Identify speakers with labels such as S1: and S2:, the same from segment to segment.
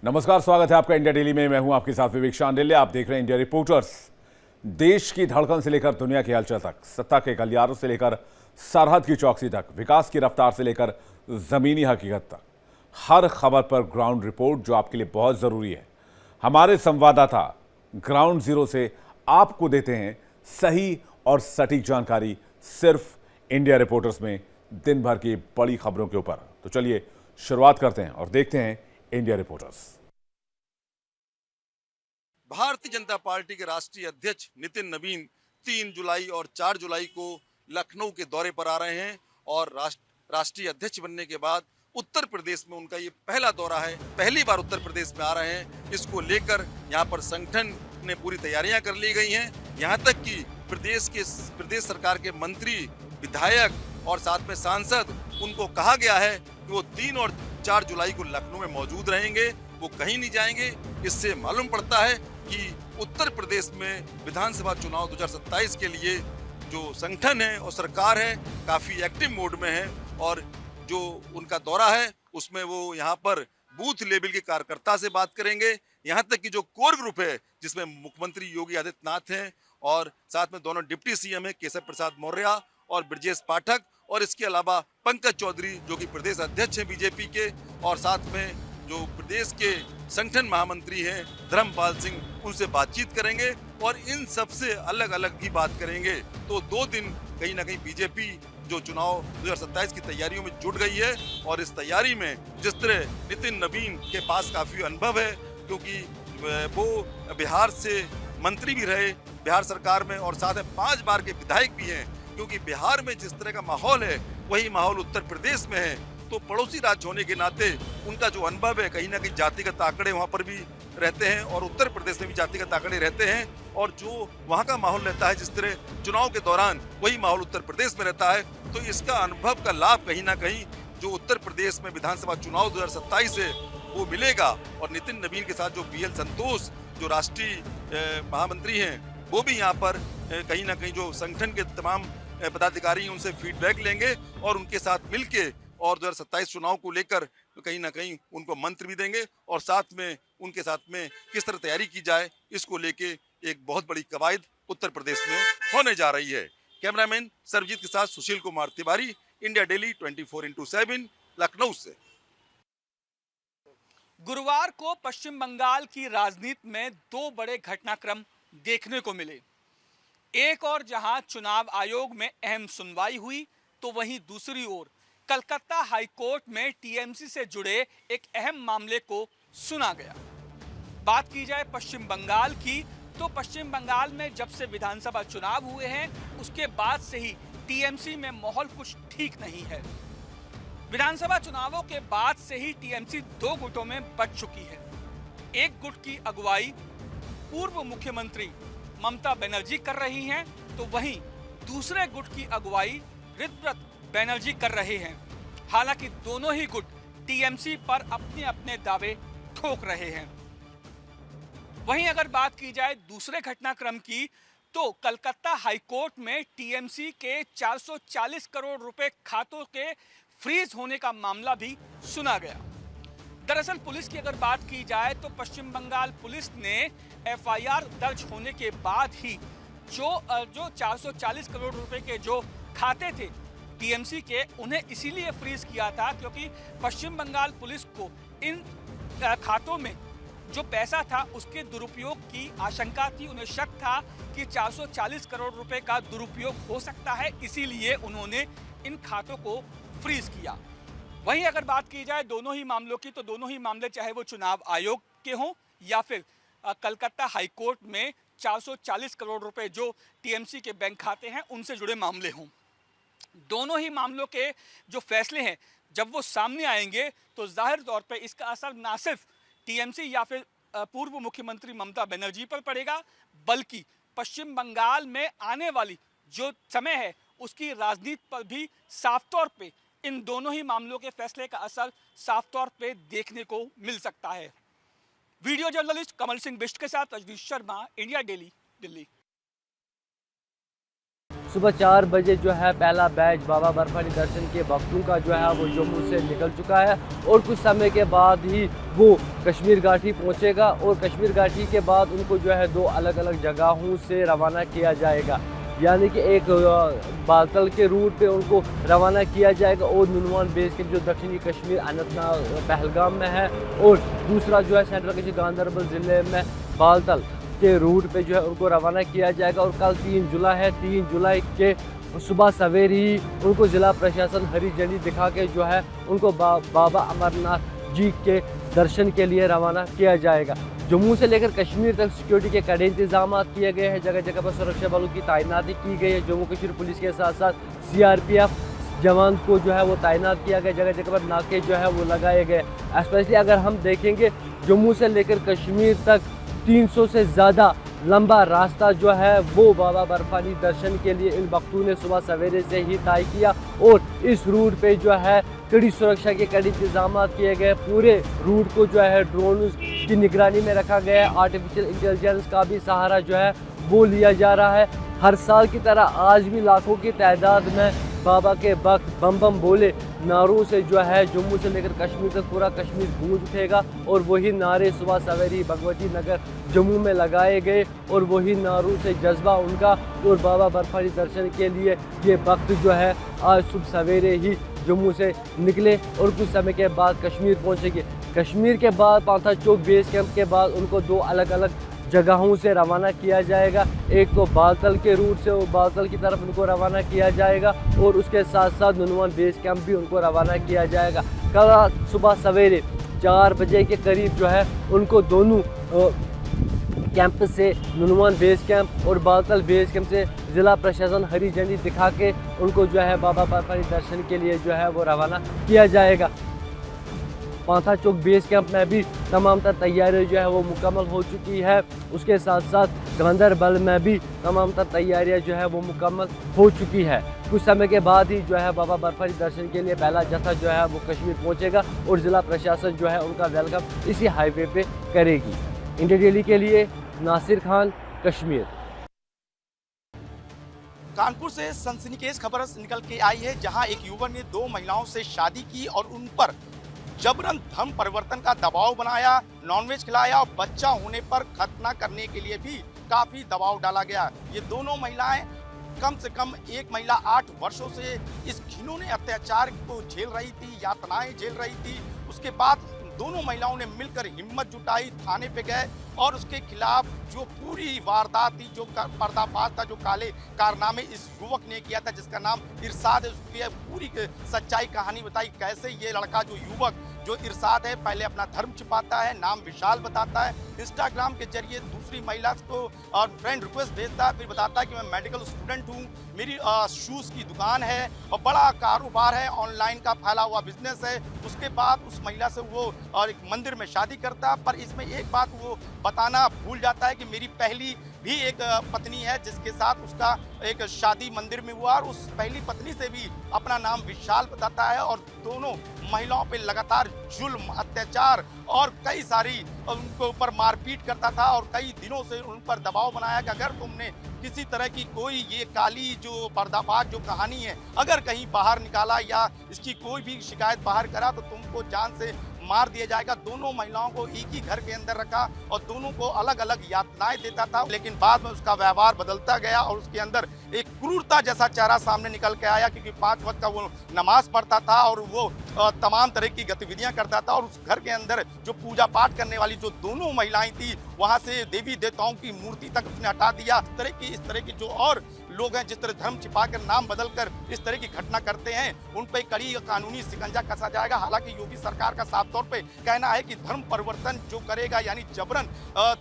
S1: नमस्कार, स्वागत है आपका इंडिया डेली में। मैं हूं आपके साथ विवेक शांडिल्य। आप देख रहे हैं इंडिया रिपोर्टर्स। देश की धड़कन से लेकर दुनिया के हलचल तक, सत्ता के गलियारों से लेकर सरहद की चौकसी तक, विकास की रफ्तार से लेकर जमीनी हकीकत तक, हर खबर पर ग्राउंड रिपोर्ट जो आपके लिए बहुत जरूरी है। हमारे संवाददाता ग्राउंड जीरो से आपको देते हैं सही और सटीक जानकारी, सिर्फ इंडिया रिपोर्टर्स में दिन भर की बड़ी खबरों के ऊपर। तो चलिए शुरुआत करते हैं और देखते हैं India reporters.
S2: Bharatiya Janata party के राष्ट्रीय अध्यक्ष नितिन नवीन 3 जुलाई और 4 जुलाई को लखनऊ के दौरे पर आ रहे हैं और राष्ट्रीय अध्यक्ष बनने के बाद उत्तर प्रदेश में उनका ये पहला दौरा है। पहली बार उत्तर प्रदेश में आ रहे हैं। इसको लेकर यहाँ पर संगठन ने पूरी तैयारियां कर ली गई हैं। यहाँ तक कि प्रदेश सरकार के मंत्री, विधायक और साथ में सांसद, उनको कहा गया है कि वो 3 और 4 जुलाई को लखनऊ में मौजूद रहेंगे, वो कहीं नहीं जाएंगे। इससे मालूम पड़ता है कि उत्तर प्रदेश में विधानसभा चुनाव 2027 के लिए जो संगठन है और सरकार है काफी एक्टिव मोड में है और जो उनका दौरा है उसमें वो यहाँ पर बूथ लेवल के कार्यकर्ता से बात करेंगे। यहाँ तक कि जो कोर ग्रुप है जिसमें मुख्यमंत्री योगी आदित्यनाथ हैं और साथ में दोनों डिप्टी सीएम है केशव प्रसाद मौर्य और ब्रजेश पाठक, और इसके अलावा पंकज चौधरी जो कि प्रदेश अध्यक्ष हैं बीजेपी के, और साथ में जो प्रदेश के संगठन महामंत्री हैं धर्मपाल सिंह, उनसे बातचीत करेंगे और इन सबसे अलग अलग भी बात करेंगे। तो 2 दिन कहीं ना कहीं बीजेपी जो चुनाव 2027 की तैयारियों में जुट गई है और इस तैयारी में जिस तरह नितिन नवीन के पास काफी अनुभव है, क्योंकि वो बिहार से मंत्री भी रहे बिहार सरकार में और साथ में 5 बार के विधायक भी हैं। क्योंकि बिहार में जिस तरह का माहौल है वही माहौल उत्तर प्रदेश में है, तो पड़ोसी राज्य होने के नाते उनका जो अनुभव है, कहीं ना कहीं जातिगत आंकड़े वहाँ पर भी रहते हैं और उत्तर प्रदेश में भी जातिगत आंकड़े रहते हैं, और जो वहाँ का माहौल रहता है जिस तरह चुनाव के दौरान वही माहौल उत्तर प्रदेश में रहता है। तो इसका अनुभव का लाभ कहीं ना कहीं जो उत्तर प्रदेश में विधानसभा चुनाव 2027 है वो मिलेगा। और नितिन नवीन के साथ जो BL संतोष जो राष्ट्रीय महामंत्री हैं वो भी यहाँ पर कहीं ना कहीं जो संगठन के तमाम पदाधिकारी उनसे फीडबैक लेंगे और उनके साथ मिलके और 2027 चुनाव को लेकर कहीं ना कहीं उनको मंत्र भी देंगे और साथ में उनके साथ में किस तरह तैयारी की जाए इसको लेके एक बहुत बड़ी कवायद उत्तर प्रदेश में होने जा रही है। कैमरामैन सर्वजीत के साथ Sushil Kumar Tiwari, India Daily 24x7 Lucknow से।
S3: गुरुवार को पश्चिम बंगाल की राजनीति में 2 बड़े घटनाक्रम देखने को मिले। एक और जहां चुनाव आयोग में अहम सुनवाई हुई, तो वहीं दूसरी ओर कलकत्ता हाई कोर्ट में टीएमसी से जुड़े एक अहम मामले को सुना गया। बात की जाए पश्चिम बंगाल की, तो पश्चिम बंगाल में जब से विधानसभा चुनाव हुए हैं उसके बाद से ही टीएमसी में माहौल कुछ ठीक नहीं है। विधानसभा चुनावों के बाद से ही टीएमसी 2 गुटों में बंट चुकी है। एक गुट की अगुवाई पूर्व मुख्यमंत्री ममता बनर्जी कर रही हैं, तो वहीं दूसरे गुट की अगुवाई ऋतव्रत बनर्जी कर रहे हैं। हालांकि दोनों ही गुट टीएमसी पर अपने अपने दावे ठोक रहे हैं। वहीं अगर बात की जाए दूसरे घटनाक्रम की, तो कलकत्ता हाईकोर्ट में टीएमसी के 440 करोड़ रुपए खातों के फ्रीज होने का मामला भी सुना गया। दरअसल पुलिस की अगर बात की जाए तो पश्चिम बंगाल पुलिस ने एफआईआर दर्ज होने के बाद ही जो 440 करोड़ रुपए के जो खाते थे टीएमसी के, उन्हें इसीलिए फ्रीज किया था क्योंकि पश्चिम बंगाल पुलिस को इन खातों में जो पैसा था उसके दुरुपयोग की आशंका थी। उन्हें शक था कि 440 करोड़ रुपए का दुरुपयोग हो सकता है, इसीलिए उन्होंने इन खातों को फ्रीज किया। वहीं अगर बात की जाए दोनों ही मामलों की, तो दोनों ही मामले चाहे वो चुनाव आयोग के हों या फिर कलकत्ता हाईकोर्ट में 440 करोड़ रुपए जो टीएमसी के बैंक खाते हैं उनसे जुड़े मामले हों, दोनों ही मामलों के जो फैसले हैं जब वो सामने आएंगे तो जाहिर तौर पे इसका असर ना सिर्फ टीएमसी या फिर पूर्व मुख्यमंत्री ममता बनर्जी पर पड़ेगा, बल्कि पश्चिम बंगाल में आने वाली जो समय है उसकी राजनीति पर भी साफ तौर पे इन दोनों ही मामलों के फैसले का असर साफ तौर पे देखने को मिल सकता है। वीडियो जर्नलिस्ट कमल सिंह बिष्ट के साथ रजनीश शर्मा, इंडिया डेली, दिल्ली।
S4: सुबह 4 बजे जो है पहला बैच बाबा बर्फानी दर्शन के भक्तों का जो है वो जम्मू से निकल चुका है और कुछ समय के बाद ही वो कश्मीर घाटी पहुंचेगा और कश्मीर घाटी के बाद उनको जो है 2 अलग अलग जगहों से रवाना किया जाएगा। यानी कि एक बालतल के रूट पे उनको रवाना किया जाएगा और नुनवान बेस के जो दक्षिणी कश्मीर अनंतनाग पहलगाम में है, और दूसरा जो है सेंट्रल कश्मीर गांधरबल ज़िले में बालतल के रूट पे जो है उनको रवाना किया जाएगा। और कल 3 जुलाई है, 3 जुलाई के सुबह सवेरे ही उनको ज़िला प्रशासन हरी झंडी दिखा के जो है उनको बाबा अमरनाथ जी के दर्शन के लिए रवाना किया जाएगा। जम्मू से लेकर कश्मीर तक सिक्योरिटी के कड़े इंतजाम किए गए हैं, जगह जगह पर सुरक्षा बलों की तैनाती की गई है। जम्मू कश्मीर पुलिस के साथ साथ CRPF जवान को जो है वो तैनात किया गया, जगह जगह पर नाके जो है वो लगाए गए। स्पेशली अगर हम देखेंगे जम्मू से लेकर कश्मीर तक 300 से ज़्यादा लंबा रास्ता जो है वो बाबा बर्फानी दर्शन के लिए इन भक्तों ने सुबह सवेरे से ही तय किया और इस रूट पे जो है कड़ी सुरक्षा के कड़े इंतजाम किए गए। पूरे रूट को जो है ड्रोन की निगरानी में रखा गया है। आर्टिफिशियल इंटेलिजेंस का भी सहारा जो है वो लिया जा रहा है। हर साल की तरह आज भी लाखों की तादाद में बाबा के भक्त बम बम बोले नारों से जो है जम्मू से लेकर कश्मीर तक पूरा कश्मीर गूंज उठेगा और वही नारे सुबह सवेरे भगवती नगर जम्मू में लगाए गए और वही नारों से जज्बा उनका और बाबा बर्फानी दर्शन के लिए ये भक्त जो है आज सुबह सवेरे ही जम्मू से निकले और कुछ समय के बाद कश्मीर पहुंचेंगे। कश्मीर के बाद पांथा चौक बेस कैंप के बाद उनको 2 अलग अलग जगहों से रवाना किया जाएगा। एक तो बालतल के रूट से बालतल की तरफ उनको रवाना किया जाएगा और उसके साथ साथ नुनवान बेस कैंप भी उनको रवाना किया जाएगा। कल सुबह सवेरे 4 बजे के करीब जो है उनको दोनों कैंप से नुनवान बेस कैंप और बालतल बेस कैंप से ज़िला प्रशासन हरी झंडी दिखा के उनको जो है बाबा बर्फानी दर्शन के लिए जो है वो रवाना किया जाएगा। पांथा चौक बेस कैंप में भी तमाम तर तैयारियाँ जो है वो मुकम्मल हो चुकी है। उसके साथ साथ गांधरबल में भी तमाम तर तैयारियाँ जो है वो मुकम्मल हो चुकी है। कुछ समय के बाद ही जो है बाबा बर्फानी दर्शन के लिए पहला जत्था जो है वो कश्मीर पहुंचेगा और ज़िला प्रशासन जो है उनका वेलकम इसी हाईवे पे करेगी। इंडिया डेली के लिए नासिर खान, कश्मीर।
S5: कानपुर से सनसनीखेज खबर निकल के आई है, जहां एक युवक ने 2 महिलाओं से शादी की और उन पर जबरन धर्म परिवर्तन का दबाव बनाया, नॉनवेज खिलाया और बच्चा होने पर खतना करने के लिए भी काफी दबाव डाला गया। ये दोनों महिलाएं कम से कम एक महिला 8 वर्षों से इस घिनौने अत्याचार को झेल रही थी, यातनाएं झेल रही थी। उसके बाद दोनों महिलाओं ने मिलकर हिम्मत जुटाई, थाने पे गए और उसके खिलाफ जो पूरी वारदात थी, जो पर्दाफाश था, जो काले कारनामे इस युवक ने किया था जिसका नाम इरशाद है, उसकी पूरी सच्चाई कहानी बताई। कैसे ये लड़का जो युवक जो इरशाद है पहले अपना धर्म छिपाता है, नाम विशाल बताता है, इंस्टाग्राम के जरिए दूसरी महिला को और फ्रेंड रिक्वेस्ट भेजता है, फिर बताता है कि मैं मेडिकल स्टूडेंट हूँ, मेरी शूज़ की दुकान है और बड़ा कारोबार है, ऑनलाइन का फैला हुआ बिजनेस है। उसके बाद उस महिला से वो और एक मंदिर में शादी करता है, पर इसमें एक बात वो बताना भूल जाता है कि मेरी पहली भी एक पत्नी है जिसके साथ उसका एक शादी मंदिर में हुआ और उस पहली पत्नी से भी अपना नाम विशाल बताता है और दोनों महिलाओं पे लगातार जुल्म, अत्याचार और कई सारी उनके ऊपर मारपीट करता था और कई दिनों से उन पर दबाव बनाया कि अगर तुमने किसी तरह की कोई ये काली जो पर्दाफाश जो कहानी है अगर कहीं बाहर निकाला या इसकी कोई भी शिकायत बाहर करा तो तुमको जान से मार दिया जाएगा। दोनों महिलाओं को एक ही घर के अंदर रखा और दोनों को अलग अलग यातनाएं देता था, लेकिन बाद में उसका व्यवहार बदलता गया और उसके अंदर एक क्रूरता जैसा चेहरा सामने निकल के आया, क्योंकि 5 वक्त का वो नमाज पढ़ता था और वो तमाम तरह की गतिविधियां करता था और उस घर के अंदर जो पूजा पाठ करने वाली जो दोनों महिलाएं थी वहां से देवी देवताओं की मूर्ति तक उसने हटा दिया। इस तरह की जो और लोग हैं जिस तरह धर्म छिपा कर नाम बदल कर इस तरह की घटना करते हैं उन पर कड़ी कानूनी शिकंजा कसा जाएगा। हालांकि योगी सरकार का साफ तौर पे कहना है कि धर्म परिवर्तन जो करेगा यानी जबरन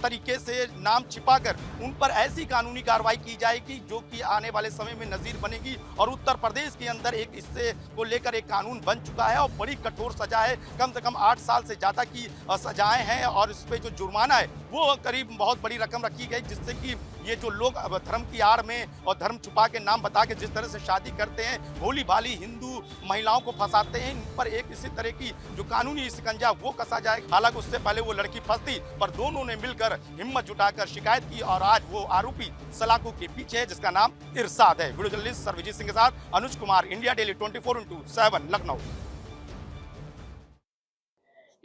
S5: तरीके से नाम छिपाकर उन पर ऐसी कानूनी कार्रवाई की जाएगी जो कि आने वाले समय में नजीर बनेगी। और उत्तर प्रदेश के अंदर एक इससे को लेकर एक कानून बन चुका है और बड़ी कठोर सजा है, कम से कम 8 साल से ज्यादा की सजाएं हैं और इस पे जो जुर्माना है वो करीब बहुत बड़ी रकम रखी गई जिससे कि ये जो लोग अब धर्म की आड़ में और धर्म छुपा के नाम बता के जिस तरह से शादी करते हैं, भोली भाली हिंदू महिलाओं को फंसाते हैं, इन पर एक इसी तरह की जो कानूनी शिकंजा वो कसा जाए। हालांकि उससे पहले वो लड़की फंसती, पर दोनों ने मिलकर हिम्मत जुटाकर शिकायत की और आज वो आरोपी सलाखों के पीछे है, जिसका नाम इरशाद है। वीडियो जर्नलिस्ट सर्वजीत सिंह के साथ अनुज कुमार, इंडिया डेली 24/7 लखनऊ।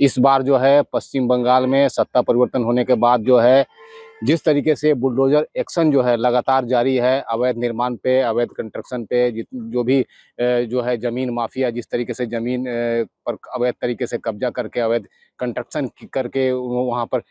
S6: इस बार जो है पश्चिम बंगाल में सत्ता परिवर्तन होने के बाद जो है जिस तरीके से बुलडोजर एक्शन जो है लगातार जारी है, अवैध निर्माण पे, अवैध कंस्ट्रक्शन पे, जो भी जो है ज़मीन माफिया जिस तरीके से ज़मीन पर अवैध तरीके से कब्जा करके अवैध कंस्ट्रक्शन करके वहाँ पर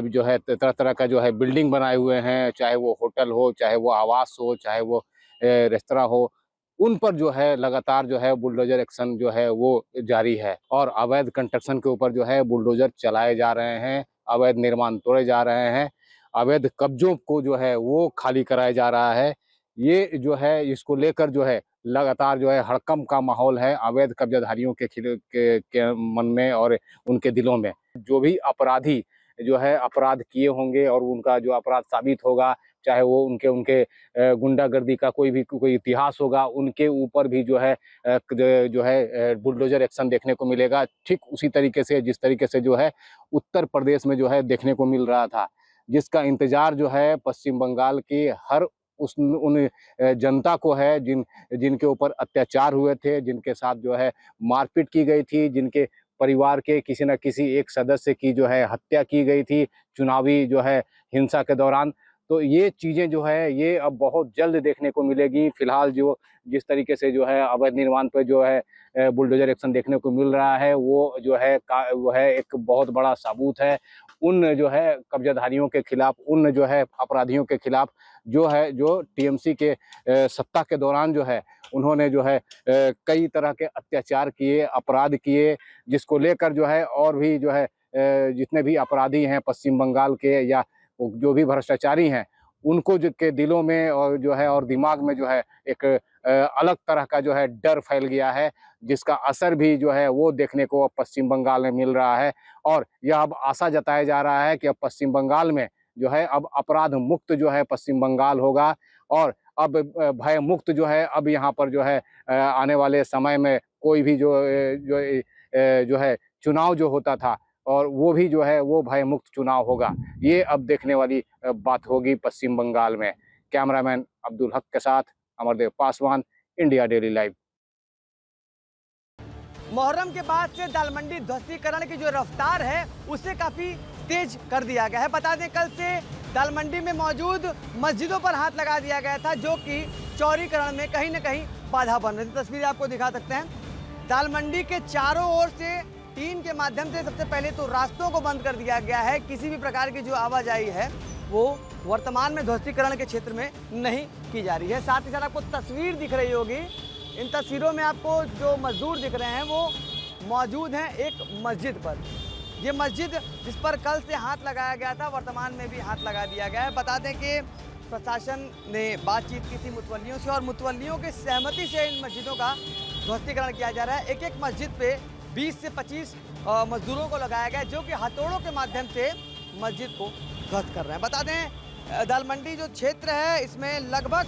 S6: जो है तरह तरह का जो है बिल्डिंग बनाए हुए हैं, चाहे वो होटल हो, चाहे वो आवास हो, चाहे वो रेस्तरां हो, उन पर जो है लगातार जो है बुलडोजर एक्शन जो है वो जारी है और अवैध कंस्ट्रक्शन के ऊपर जो है बुलडोजर चलाए जा रहे हैं, अवैध निर्माण तोड़े जा रहे हैं, अवैध कब्जों को जो है वो खाली कराया जा रहा है। ये जो है इसको लेकर जो है लगातार जो है हड़कंप का माहौल है अवैध कब्जाधारियों के मन में और उनके दिलों में। जो भी अपराधी जो है अपराध किए होंगे और उनका जो अपराध साबित होगा, चाहे वो उनके गुंडागर्दी का कोई इतिहास होगा, उनके ऊपर भी जो है बुलडोजर एक्शन देखने को मिलेगा। ठीक उसी तरीके से जिस तरीके से जो है उत्तर प्रदेश में जो है देखने को मिल रहा था, जिसका इंतजार जो है पश्चिम बंगाल की हर उन जनता को है जिनके ऊपर अत्याचार हुए थे, जिनके साथ जो है मारपीट की गई थी, जिनके परिवार के किसी न किसी एक सदस्य की जो है हत्या की गई थी चुनावी जो है हिंसा के दौरान। तो ये चीज़ें जो है ये अब बहुत जल्द देखने को मिलेगी। फिलहाल जो जिस तरीके से जो है अवैध निर्माण पर जो है बुलडोजर एक्शन देखने को मिल रहा है, वो जो है वो है एक बहुत बड़ा सबूत है उन जो है कब्जाधारियों के खिलाफ, उन जो है अपराधियों के खिलाफ जो टीएमसी के सत्ता के दौरान जो है उन्होंने जो है कई तरह के अत्याचार किए, अपराध किए, जिसको लेकर जो है और भी जो है जितने भी अपराधी हैं पश्चिम बंगाल के या जो भी भ्रष्टाचारी हैं, उनको के दिलों में और जो है और दिमाग में जो है एक अलग तरह का जो है डर फैल गया है, जिसका असर भी जो है वो देखने को पश्चिम बंगाल में मिल रहा है। और यह अब आशा जताया जा रहा है कि अब पश्चिम बंगाल में जो है अब अपराध मुक्त जो है पश्चिम बंगाल होगा और अब भय मुक्त जो है अब यहाँ पर जो है आने वाले समय में कोई भी जो है चुनाव जो होता था और वो भी जो है वो भय मुक्त चुनाव होगा। ये अब देखने वाली बात होगी पश्चिम बंगाल में। कैमरामैन अब्दुल हक के साथ Amardev Paswan, India daily live.
S7: Muharram के बाद से दाल मंडी ध्वस्तीकरण की जो रफ्तार है उसे काफी तेज कर दिया गया है। बता दें कल से दाल मंडी में मौजूद मस्जिदों पर हाथ लगा दिया गया था, जो कि चौड़ीकरण में कहीं न कहीं बाधा बन रही थी। तस्वीरें आपको दिखा सकते हैं। दाल मंडी के चारों ओर से टीन के माध्यम से सबसे पहले तो रास्तों को बंद कर दिया गया है। किसी भी प्रकार की जो आवाजाही है वो वर्तमान में ध्वस्तीकरण के क्षेत्र में नहीं की जा रही है। साथ ही साथ आपको तस्वीर दिख रही होगी, इन तस्वीरों में आपको जो मजदूर दिख रहे हैं वो मौजूद हैं एक मस्जिद पर। ये मस्जिद जिस पर कल से हाथ लगाया गया था, वर्तमान में भी हाथ लगा दिया गया है। बता दें कि प्रशासन ने बातचीत की थी मुतवल्लियों से और मुतवल्लियों के सहमति से इन मस्जिदों का ध्वस्तीकरण किया जा रहा है। एक एक मस्जिद पे 20 से 25 मजदूरों को लगाया गया, जो कि हथौड़ों के माध्यम से मस्जिद को ध्वस्त कर रहे हैं। बता दें दाल मंडी जो क्षेत्र है इसमें लगभग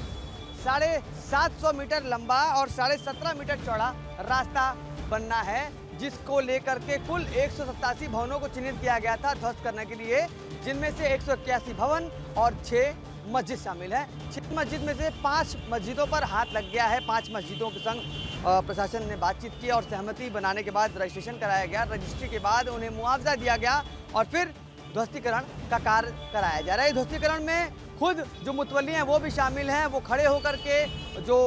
S7: 750 मीटर लंबा और 17.5 मीटर चौड़ा रास्ता बनना है, जिसको लेकर के कुल 187 भवनों को चिन्हित किया गया था ध्वस्त करने के लिए, जिनमें से 181 भवन और 6 मस्जिद शामिल है। 6 मस्जिद में से 5 मस्जिदों पर हाथ लग गया है। 5 मस्जिदों के संग प्रशासन ने बातचीत की और सहमति बनाने के बाद रजिस्ट्रेशन कराया गया। रजिस्ट्री के बाद उन्हें मुआवजा दिया गया और फिर ध्वस्तीकरण का कार्य कराया जा रहा है। ध्वस्तीकरण में खुद जो मुतवल्ली हैं वो भी शामिल हैं। वो खड़े होकर के जो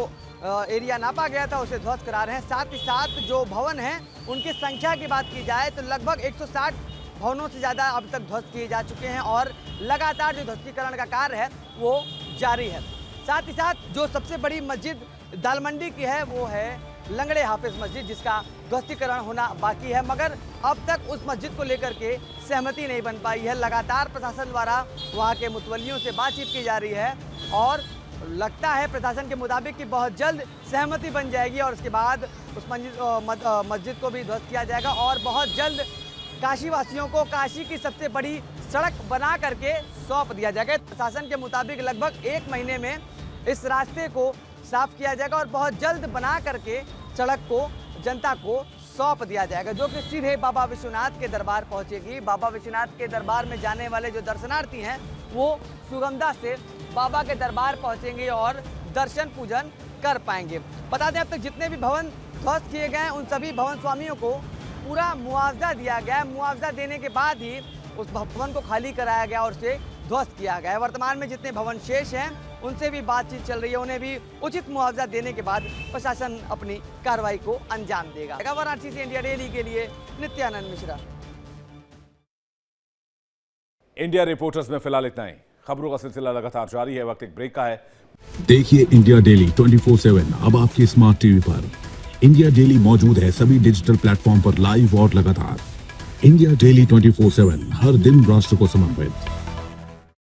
S7: एरिया नापा गया था उसे ध्वस्त करा रहे हैं। साथ ही साथ जो भवन हैं उनकी संख्या की बात की जाए तो लगभग 160 भवनों से ज़्यादा अब तक ध्वस्त किए जा चुके हैं और लगातार जो ध्वस्तीकरण का कार्य है वो जारी है। साथ ही साथ जो सबसे बड़ी मस्जिद दाल मंडी की है वो है लंगड़े हाफिज मस्जिद, जिसका ध्वस्तीकरण होना बाकी है, मगर अब तक उस मस्जिद को लेकर के सहमति नहीं बन पाई है। लगातार प्रशासन द्वारा वहाँ के मुतवल्लियों से बातचीत की जा रही है और लगता है प्रशासन के मुताबिक कि बहुत जल्द सहमति बन जाएगी और उसके बाद उस मस्जिद को भी ध्वस्त किया जाएगा और बहुत जल्द काशी वासियों को काशी की सबसे बड़ी सड़क बना करके सौंप दिया जाएगा। प्रशासन के मुताबिक लगभग 1 महीने में इस रास्ते को साफ किया जाएगा और बहुत जल्द बना करके सड़क को जनता को सौंप दिया जाएगा, जो कि सीधे बाबा विश्वनाथ के दरबार पहुंचेगी। बाबा विश्वनाथ के दरबार में जाने वाले जो दर्शनार्थी हैं वो सुगमदा से बाबा के दरबार पहुंचेंगे और दर्शन पूजन कर पाएंगे। बता दें अब तक जितने भी भवन ध्वस्त किए गए हैं उन सभी भवन स्वामियों को पूरा मुआवजा दिया गया है। मुआवजा देने के बाद ही उस भवन को खाली कराया गया और उसे ध्वस्त किया गया है। वर्तमान में जितने भवन शेष हैं उनसे भी बातचीत चल रही है, उन्हें भी उचित मुआवजा देने के बाद प्रशासन अपनी कार्रवाई को अंजाम देगा। वाराणसी से इंडिया डेली के लिए नित्यानंद मिश्रा।
S1: इंडिया रिपोर्टर्स में फिलहाल इतना ही। खबरों का सिलसिला लगातार जारी है, वक्त एक ब्रेक का है।
S8: देखिए इंडिया डेली 24/7 अब आपके स्मार्ट टीवी पर। इंडिया डेली मौजूद है सभी डिजिटल प्लेटफॉर्म पर लाइव और लगातार। इंडिया डेली 24/7 हर दिन राष्ट्र को समर्पित।